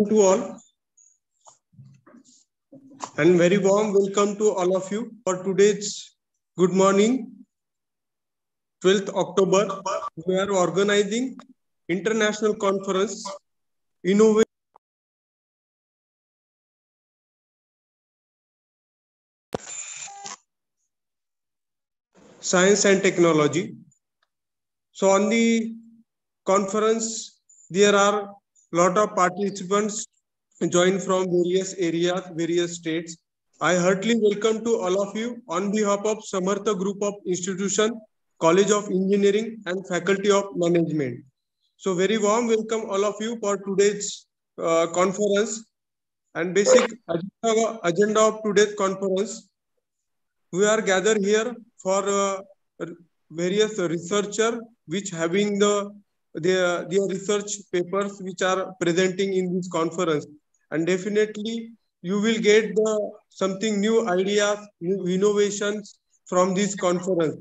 To all, and very warm welcome to all of you for today's good morning, 12th October. We are organizing international conference, Innovation, Science and Technology. So on the conference, there are a lot of participants joined from various areas, various states. I heartily welcome to all of you on behalf of Samartha Group of Institution, College of Engineering and Faculty of Management. So very warm welcome all of you for today's conference. And basic agenda of today's conference, we are gathered here for various researcher which having their research papers which are presenting in this conference, and definitely you will get something new ideas, new innovations from this conference.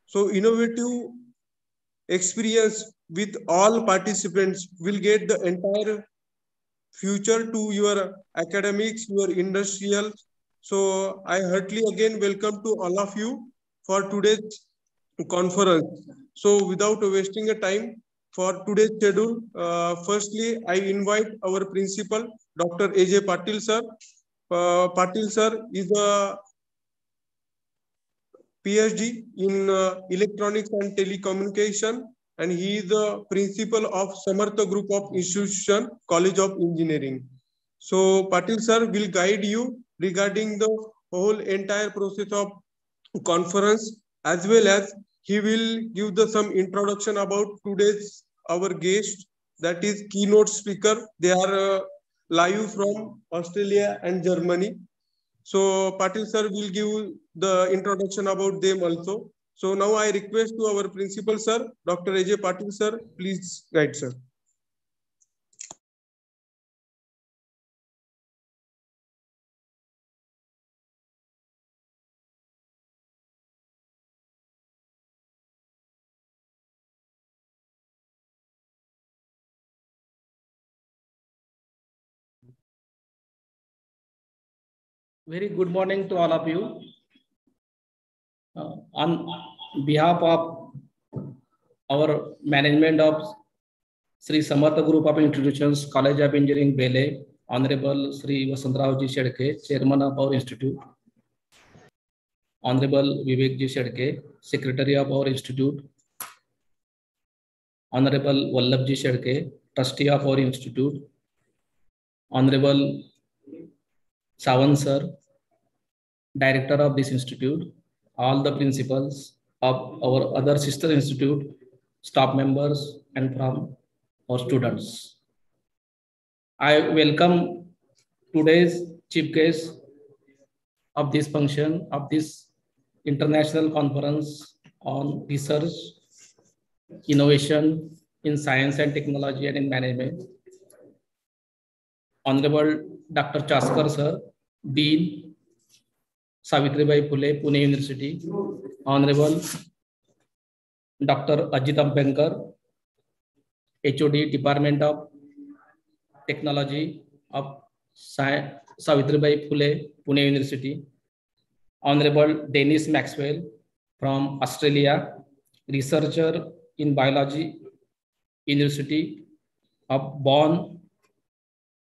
So innovative experience with all participants will get the entire future to your academics, your industrial. So I heartily again welcome to all of you for today's conference. So without wasting a time for today's schedule, firstly, I invite our principal, Dr. A.J. Patil sir. Patil sir is a PhD in electronics and telecommunication, and he is the principal of Samartha Group of Institution, College of Engineering. So Patil sir will guide you regarding the whole entire process of conference, as well as he will give some introduction about today's our guest, that is keynote speaker. They are live from Australia and Germany. So Patil sir will give the introduction about them also. So now I request to our principal sir, Dr. A.J. Patil sir, please guide sir. Very good morning to all of you. On behalf of our management of Sri Samartha Group of Institutions, College of Engineering, Bele, Honorable Sri Vasantrao Ji Shedke, Chairman of our Institute, Honorable Vivek Ji Shedke, Secretary of our Institute, Honorable Vallabh Ji Shedke, Trustee of our Institute, Honorable Sawan Sir, Director of this institute, all the principals of our other sister institute, staff members, and from our students. I welcome today's chief guest of this function, of this international conference on research, innovation in science and technology and in management. Honorable Dr. Chaskar Sir, Dean, Savitribai Phule, Pune University. Honorable Dr. Ajit Ambenkar, HOD, Department of Technology of Savitribai Phule, Pune University. Honorable Dennis Maxwell from Australia, researcher in biology, University of Bonn,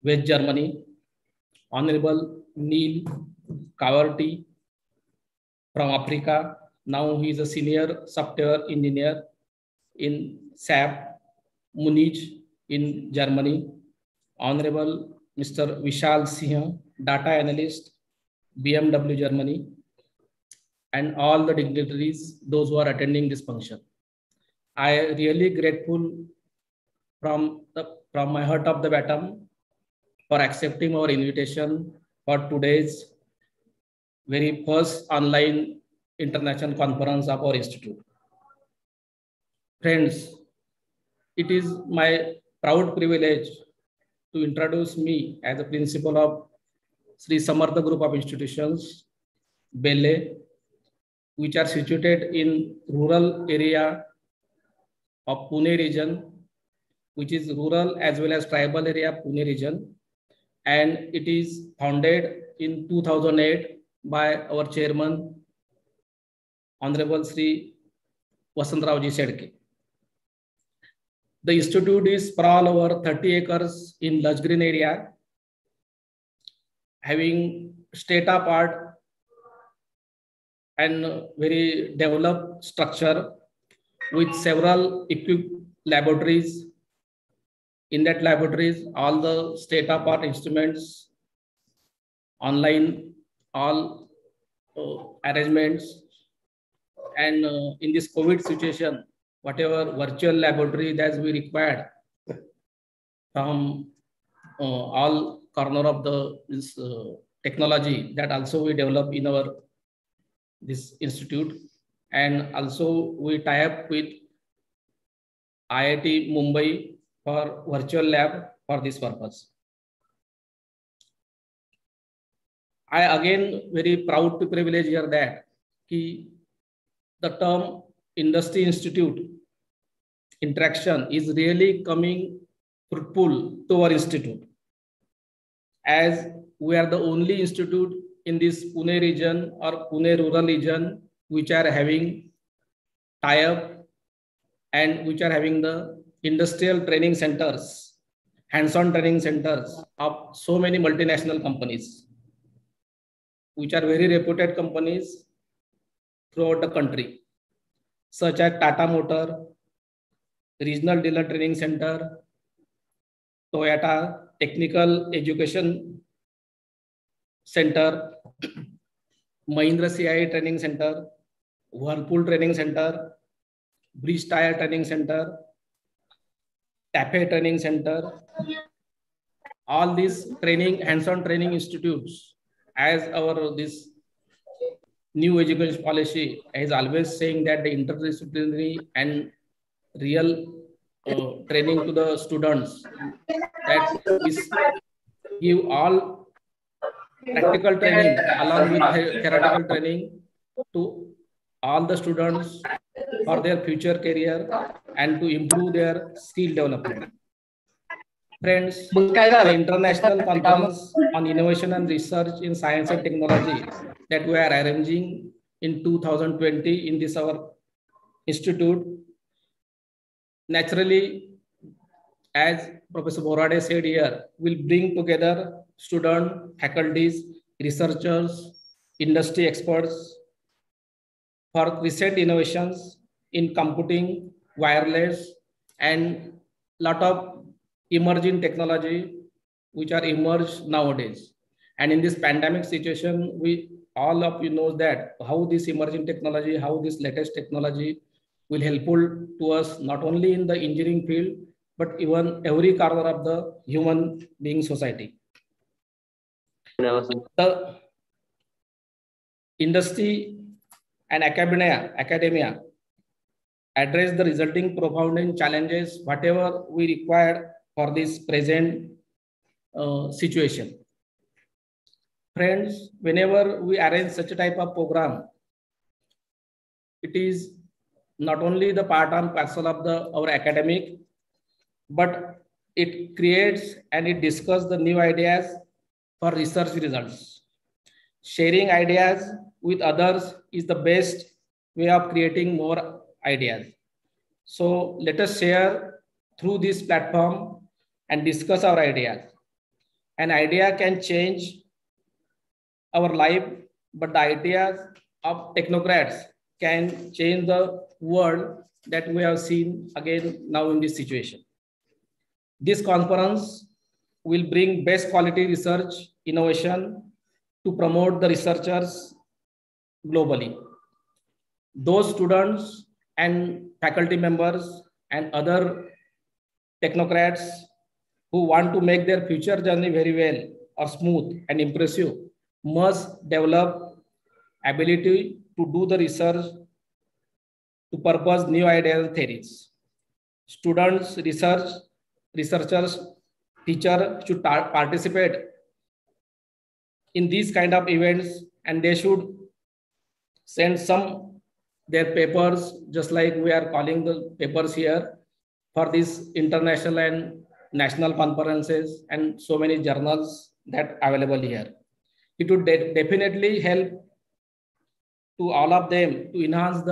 West Germany. Honorable Neil Kavarti from Africa. Now he is a senior software engineer in SAP Munich in Germany. Honorable Mr. Vishal Singh, data analyst, BMW Germany, and all the dignitaries, those who are attending this function. I am really grateful from my heart of the bottom for accepting our invitation for today's very first online international conference of our institute. Friends, it is my proud privilege to introduce me as a principal of Sri Samartha Group of Institutions, Bele, which are situated in rural area of Pune region, which is rural as well as tribal area Pune region. And it is founded in 2008 by our chairman, Honorable Sri Vasantraoji Sedke. The institute is sprawl over 30 acres in lush green area, having state-of-art and very developed structure with several equipped laboratories. In that laboratories, all the state-of-art instruments, online, all arrangements, and in this COVID situation, whatever virtual laboratory that we required from all corner of this technology, that also we develop in our this institute. And also we tie up with IIT Mumbai for virtual lab for this purpose. I again very proud to privilege here that the term industry institute interaction is really coming fruitful to our institute, as we are the only institute in this Pune region or Pune rural region which are having tie-up and which are having the industrial training centers, hands-on training centers of so many multinational companies, which are very reputed companies throughout the country, such as Tata Motor, Regional Dealer Training Center, Toyota Technical Education Center, Mahindra CI Training Center, Whirlpool Training Center, Bridge Tire Training Center, TAPE Training Center. All these training, hands-on training institutes, as our this new education policy is always saying that the interdisciplinary and real training to the students, that we give all practical training along with theoretical training to all the students for their future career and to improve their skill development. Friends, the International Conference on Innovation and Research in Science and Technology that we are arranging in 2020 in this our institute, naturally, as Professor Borade said here, will bring together students, faculties, researchers, industry experts for recent innovations in computing, wireless, and lot of emerging technology which are emerged nowadays. And in this pandemic situation, we all of you know that how this emerging technology, how this latest technology will helpful to us not only in the engineering field, but even every corner of the human being society. The industry and academia address the resulting profound challenges, whatever we require for this present situation. Friends, whenever we arrange such a type of program, it is not only the part and parcel of our academic, but it creates and it discusses the new ideas for research results. Sharing ideas with others is the best way of creating more ideas. So let us share through this platform and discuss our ideas. An idea can change our life, but the ideas of technocrats can change the world that we have seen again now in this situation. This conference will bring best quality research innovation to promote the researchers globally. Those students and faculty members and other technocrats who want to make their future journey very well or smooth and impressive must develop ability to do the research to purpose new ideas and theories. Students, researchers, teachers should participate in these kind of events, and they should send some their papers, just like we are calling the papers here, for these international and national conferences and so many journals that available here. It would definitely help to all of them to enhance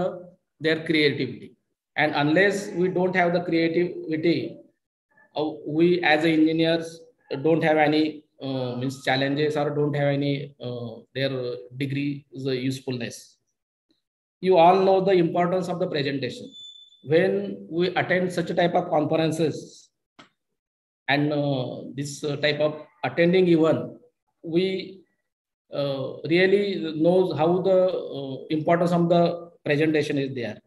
their creativity. And unless we don't have the creativity, we as engineers don't have any means challenges or don't have any their degree usefulness. You all know the importance of the presentation. When we attend such a type of conferences and this type of attending event, we really knows how the importance of the presentation is there.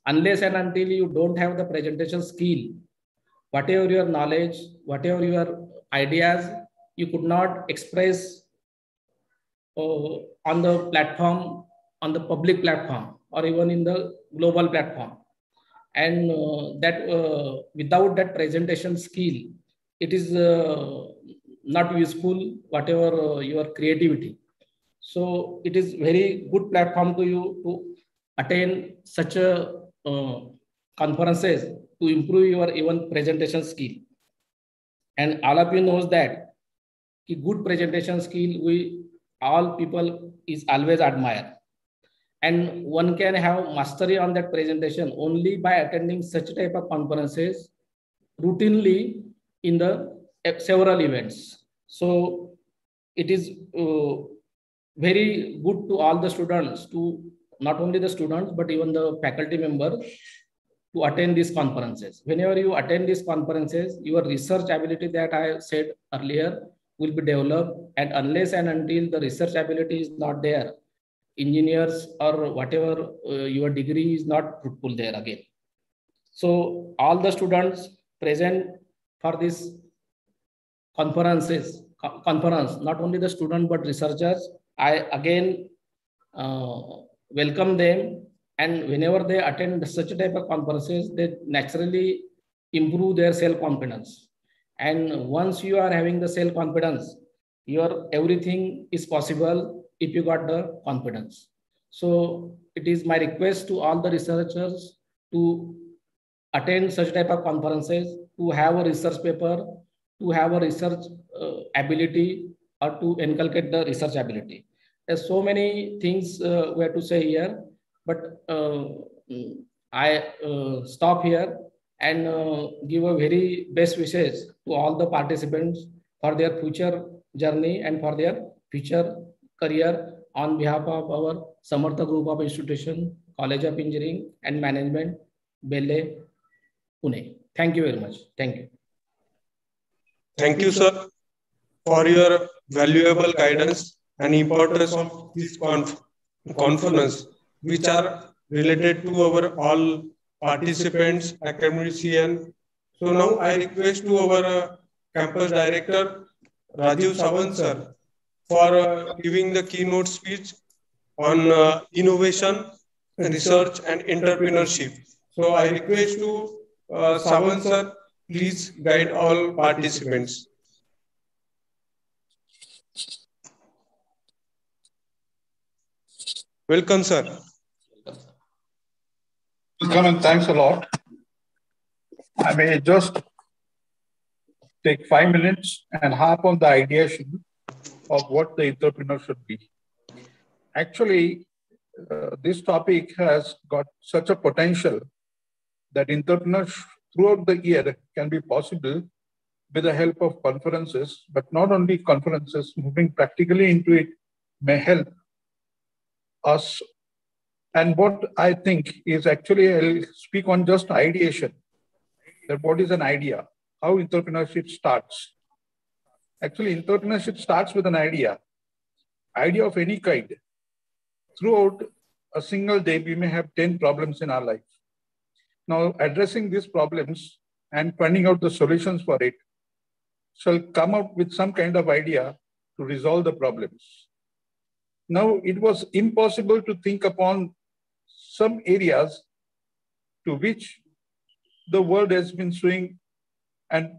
Unless and until you don't have the presentation skill, whatever your knowledge, whatever your ideas, you could not express on the platform, on the public platform, or even in the global platform. And without that presentation skill, it is not useful, whatever your creativity. So it is very good platform to you to attain such a conferences to improve your even presentation skill. And all of you knows that good presentation skill we all people is always admire. And one can have mastery on that presentation only by attending such type of conferences routinely in the several events. So it is very good to all the students, to not only the students, but even the faculty members to attend these conferences. Whenever you attend these conferences, your research ability that I said earlier will be developed. And unless and until the research ability is not there, engineers or whatever your degree is not fruitful there again. So all the students present for this conference, not only the student but researchers, I again welcome them. And whenever they attend such type of conferences, they naturally improve their self-confidence. And once you are having the self-confidence, your everything is possible if you got the confidence. So it is my request to all the researchers to attend such type of conferences, to have a research paper, to have a research ability, or to inculcate the research ability. There's so many things we have to say here, but I stop here and give a very best wishes to all the participants for their future journey and for their future career on behalf of our Samartha Group of Institution, College of Engineering and Management, Belle, Pune. Thank you very much. Thank you. Thank you, sir, for your valuable guidance and importance of this conference, which are related to our all participants, academicians. So now I request to our campus director, Rajiv Sawant, sir, for giving the keynote speech on innovation, research, and entrepreneurship. So I request to Sawant, sir, please guide all participants. Welcome, sir. Welcome and thanks a lot. I may just take 5 minutes and harp on the ideation of what the entrepreneur should be. Actually, this topic has got such a potential that entrepreneurs throughout the year can be possible with the help of conferences, but not only conferences, moving practically into it may help us. And what I think is actually, I'll speak on just ideation, that what is an idea, how entrepreneurship starts. Actually, entrepreneurship starts with an idea of any kind. Throughout a single day, we may have 10 problems in our life. Now, addressing these problems and finding out the solutions for it shall come up with some kind of idea to resolve the problems. Now, it was impossible to think upon some areas to which the world has been swinging and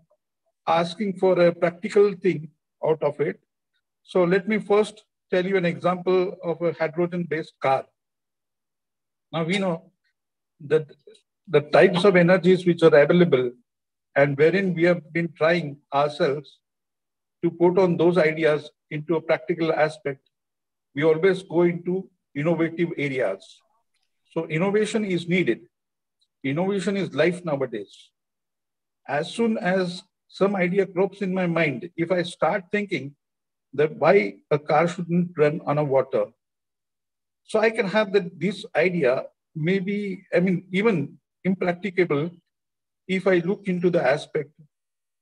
asking for a practical thing out of it. So let me first tell you an example of a hydrogen-based car. Now we know that the types of energies which are available and wherein we have been trying ourselves to put on those ideas into a practical aspect, we always go into innovative areas. So innovation is needed. Innovation is life nowadays. As soon as some idea crops in my mind, if I start thinking that why a car shouldn't run on a water, so I can have that this idea maybe, even impracticable. If I look into the aspect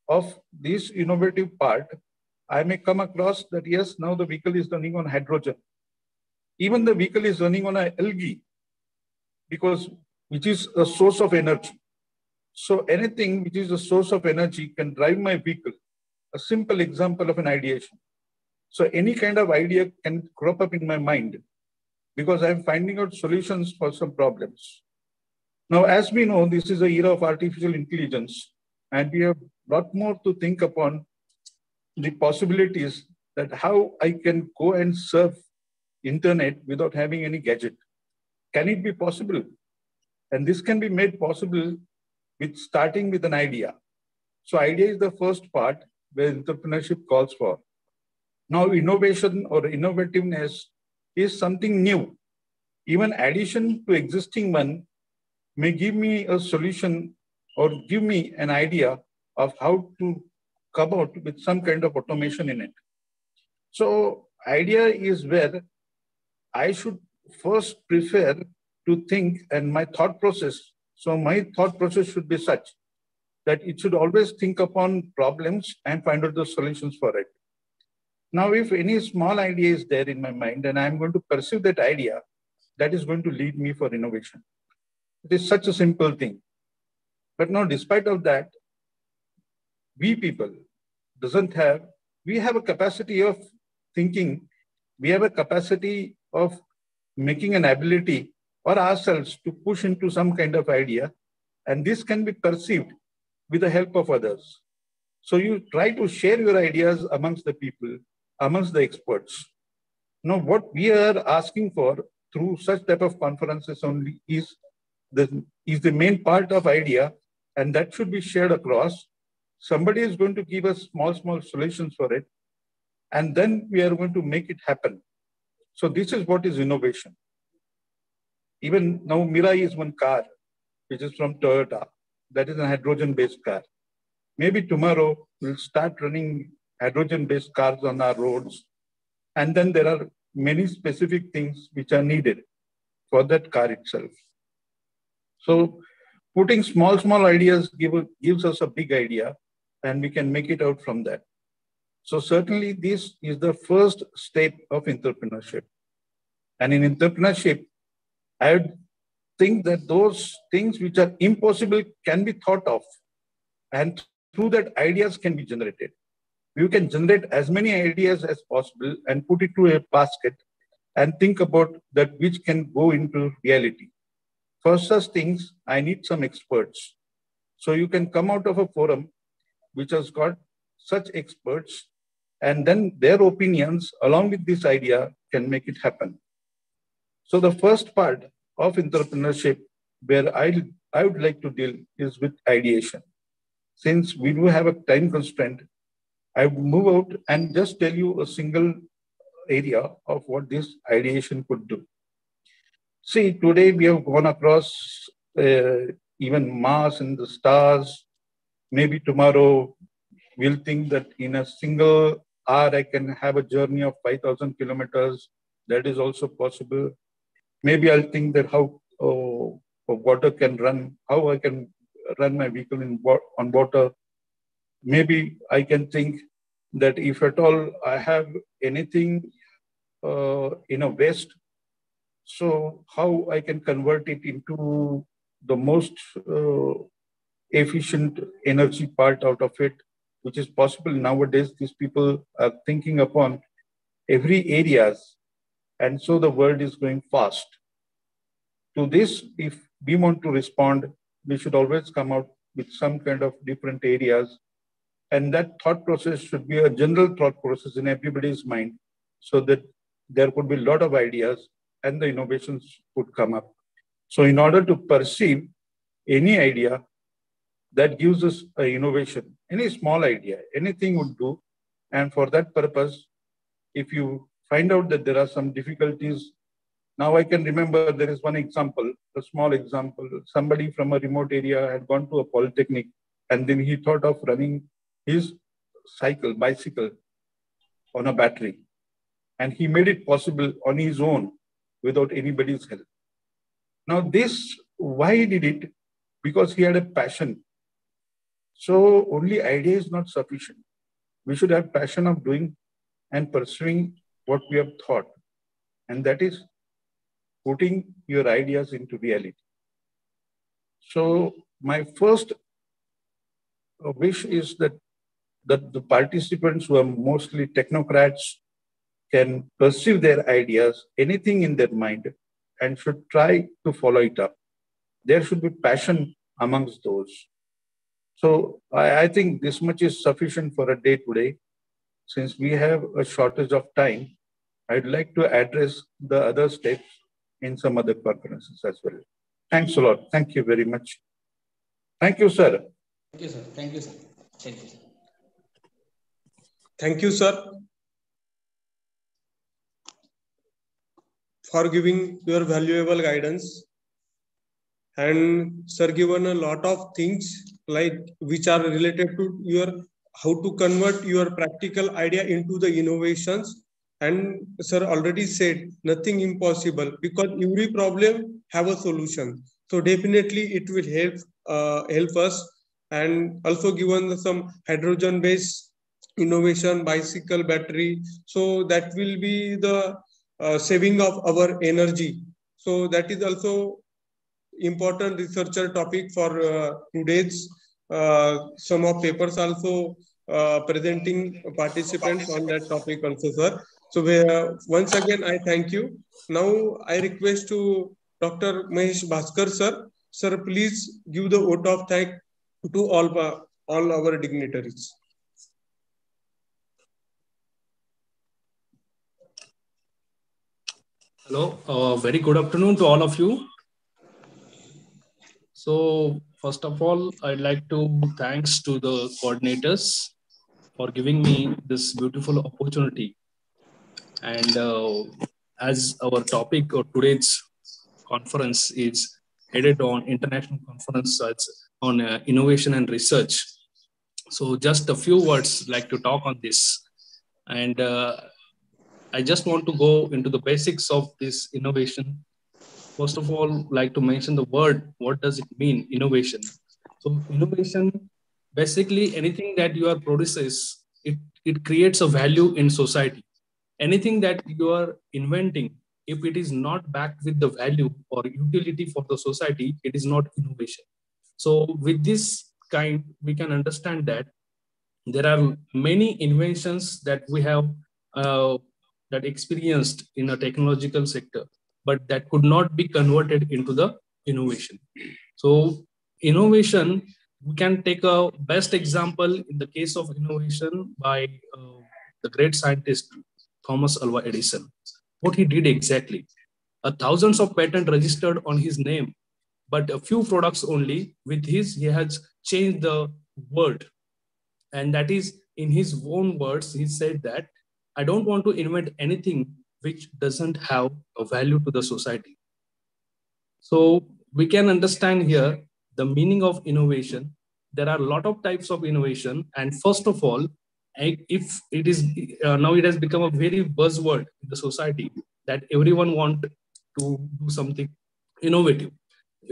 of this innovative part, I may come across that, yes, now the vehicle is running on hydrogen. Even the vehicle is running on a algae, because which is a source of energy. So anything which is a source of energy can drive my vehicle. A simple example of an ideation. So any kind of idea can crop up in my mind because I'm finding out solutions for some problems. Now, as we know, this is an era of artificial intelligence, and we have a lot more to think upon the possibilities that how I can go and surf internet without having any gadget. Can it be possible? And this can be made possible with starting with an idea. So idea is the first part where entrepreneurship calls for. Now, innovation or innovativeness is something new. Even addition to existing one may give me a solution or give me an idea of how to come out with some kind of automation in it. So idea is where I should first prefer to think, and my thought process. So my thought process should be such that it should always think upon problems and find out the solutions for it. Now, if any small idea is there in my mind and I'm going to pursue that idea, that is going to lead me for innovation. It is such a simple thing. But now, despite of that, we people we have a capacity of thinking, we have a capacity of making an ability for ourselves to push into some kind of idea, and this can be perceived with the help of others. So you try to share your ideas amongst the people, amongst the experts. Now, what we are asking for through such type of conferences only is the main part of idea, and that should be shared across. Somebody is going to give us small solutions for it, and then we are going to make it happen. So this is what is innovation. Even now, Mirai is one car, which is from Toyota. That is a hydrogen-based car. Maybe tomorrow we'll start running hydrogen-based cars on our roads. And then there are many specific things which are needed for that car itself. So putting small ideas gives us a big idea, and we can make it out from that. So certainly this is the first step of entrepreneurship. And in entrepreneurship, I would think that those things which are impossible can be thought of, and through that ideas can be generated. You can generate as many ideas as possible and put it to a basket and think about that which can go into reality. For such things, I need some experts. So you can come out of a forum which has got such experts, and then their opinions along with this idea can make it happen. So the first part of entrepreneurship where I would like to deal is with ideation. Since we do have a time constraint, I would move out and just tell you a single area of what this ideation could do. See, today we have gone across even Mars and the stars. Maybe tomorrow we'll think that in a single hour I can have a journey of 5,000 kilometers. That is also possible. Maybe I'll think that how water can run, how I can run my vehicle on water. Maybe I can think that if at all I have anything in a waste, so how I can convert it into the most efficient energy part out of it, which is possible nowadays. These people are thinking upon every areas, and so the world is going fast. To this, if we want to respond, we should always come out with some kind of different areas. And that thought process should be a general thought process in everybody's mind, so that there could be a lot of ideas and the innovations could come up. So in order to perceive any idea that gives us an innovation, any small idea, anything would do. And for that purpose, if you find out that there are some difficulties, now I can remember there is one example, a small example. Somebody from a remote area had gone to a polytechnic, and then he thought of running his bicycle on a battery. And he made it possible on his own without anybody's help. Now this, why he did it? Because he had a passion. So only idea is not sufficient. We should have passion of doing and pursuing what we have thought. And that is putting your ideas into reality. So my first wish is that the participants who are mostly technocrats can perceive their ideas, anything in their mind, and should try to follow it up. There should be passion amongst those. So I think this much is sufficient for a day today. Since we have a shortage of time, I'd like to address the other steps in some other conferences as well. Thanks a lot. Thank you very much. Thank you, sir. Thank you, sir. Thank you, sir. Thank you, sir. Thank you, sir, for giving your valuable guidance. And sir given a lot of things like which are related to your how to convert your practical idea into the innovations. And sir already said nothing impossible because every problem have a solution. So definitely it will help us. And also given some hydrogen based innovation, bicycle battery. So that will be the saving of our energy. So that is also important researcher topic for today's some of papers also presenting participants on that topic also, sir. So once again I thank you. Now I request to Dr. Mahesh Bhaskar sir. Sir, please give the vote of thanks to all our dignitaries. Hello, very good afternoon to all of you. So first of all, I'd like to thanks to the coordinators for giving me this beautiful opportunity. And as our topic or today's conference is headed on international conference on innovation and research. So just a few words like to talk on this. And I just want to go into the basics of this innovation. First of all, like to mention the word, what does it mean, innovation? So innovation, basically anything that you are produces, it creates a value in society. Anything that you are inventing, if it is not backed with the value or utility for the society, it is not innovation. So with this kind, we can understand that there are many inventions that we have that experienced in a technological sector, but that could not be converted into the innovation. So innovation, we can take a best example in the case of innovation by the great scientist Thomas Alva Edison. What he did exactly, thousands of patents registered on his name, but a few products only. With his, he has changed the world. And that is, in his own words, he said that I don't want to invent anything which doesn't have a value to the society. So we can understand here the meaning of innovation. There are a lot of types of innovation. And first of all, if it is now it has become a very buzzword in the society that everyone want to do something innovative.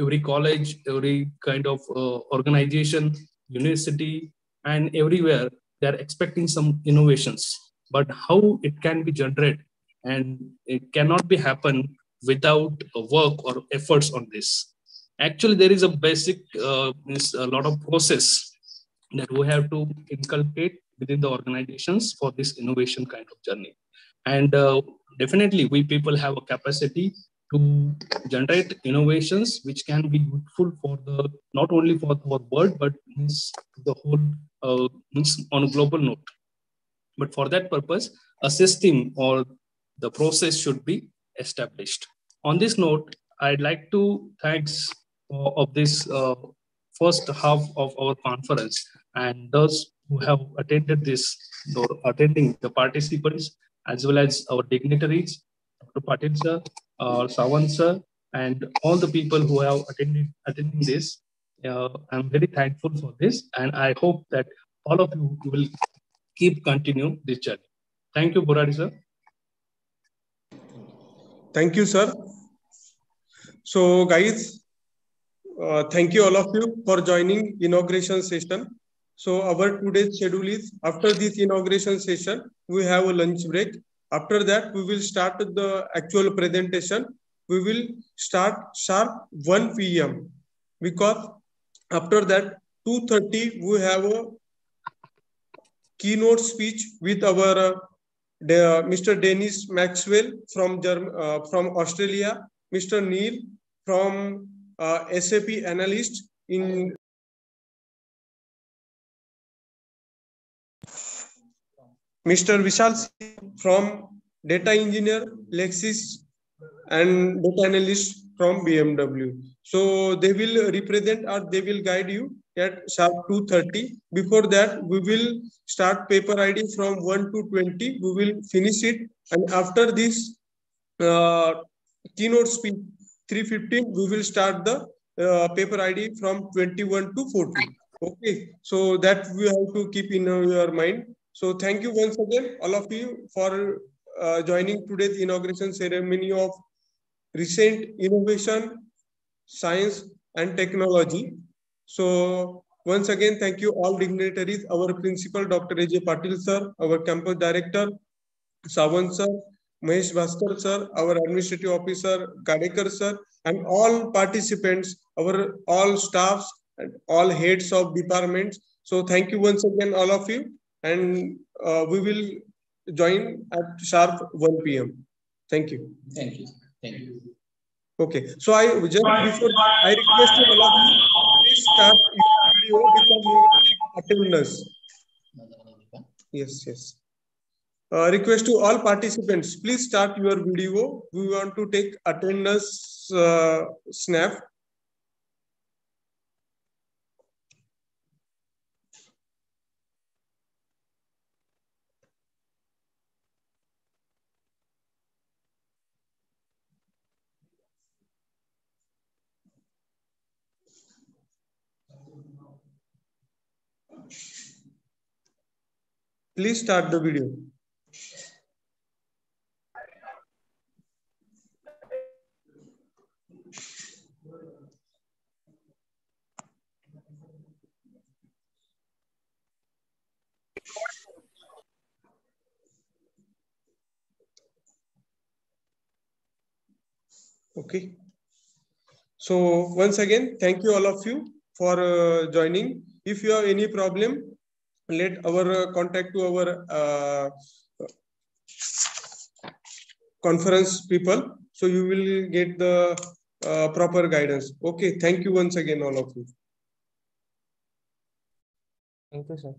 Every college, every kind of organization, university, and everywhere they're expecting some innovations. But how it can be generated, and it cannot be happen without work or efforts on this. Actually, there is a basic, is a lot of process that we have to inculcate within the organizations for this innovation kind of journey. And definitely, we people have a capacity to generate innovations which can be useful for the not only for our world but means the whole means on a global note. But for that purpose, a system or the process should be established. On this note, I'd like to thanks of this first half of our conference, and those who have attended this, or attending the participants, as well as our dignitaries, Dr. Patil sir, Sawan sir, and all the people who have attending this. I'm very thankful for this, and I hope that all of you will keep continue this journey. Thank you, Burari sir. Thank you, sir. So, guys, thank you all of you for joining inauguration session. So our today's schedule is, after this inauguration session, we have a lunch break. After that, we will start the actual presentation. We will start sharp 1 p.m. because after that 2:30 we have a keynote speech with our Mr. Dennis Maxwell from Australia, Mr. Neil from SAP analyst in Mr. Vishal from data engineer, Lexis, and data analyst from BMW. So they will represent or they will guide you at sharp 2:30. Before that, we will start paper ID from 1 to 20. We will finish it. And after this keynote speech 3:15, we will start the paper ID from 21 to 40. Okay, so that we have to keep in your mind. So thank you once again, all of you, for joining today's inauguration ceremony of recent innovation, science, and technology. So once again, thank you all dignitaries, our principal, Dr. A.J. Patil sir, our campus director, Sawan sir, Mahesh Bhaskar sir, our administrative officer, Gadekar sir, and all participants, our all staffs, and all heads of departments. So thank you once again, all of you. And we will join at sharp 1 p.m. Thank you. Thank you. Thank you. Okay. So I just before I request you all of you, please start your video because we will take attendance. Yes, yes. Request to all participants, please start your video. We want to take attendance snap. Please start the video. Okay. So once again, thank you all of you for joining. If you have any problem, let our contact to our conference people. So you will get the proper guidance. Okay. Thank you once again, all of you. Thank you, sir.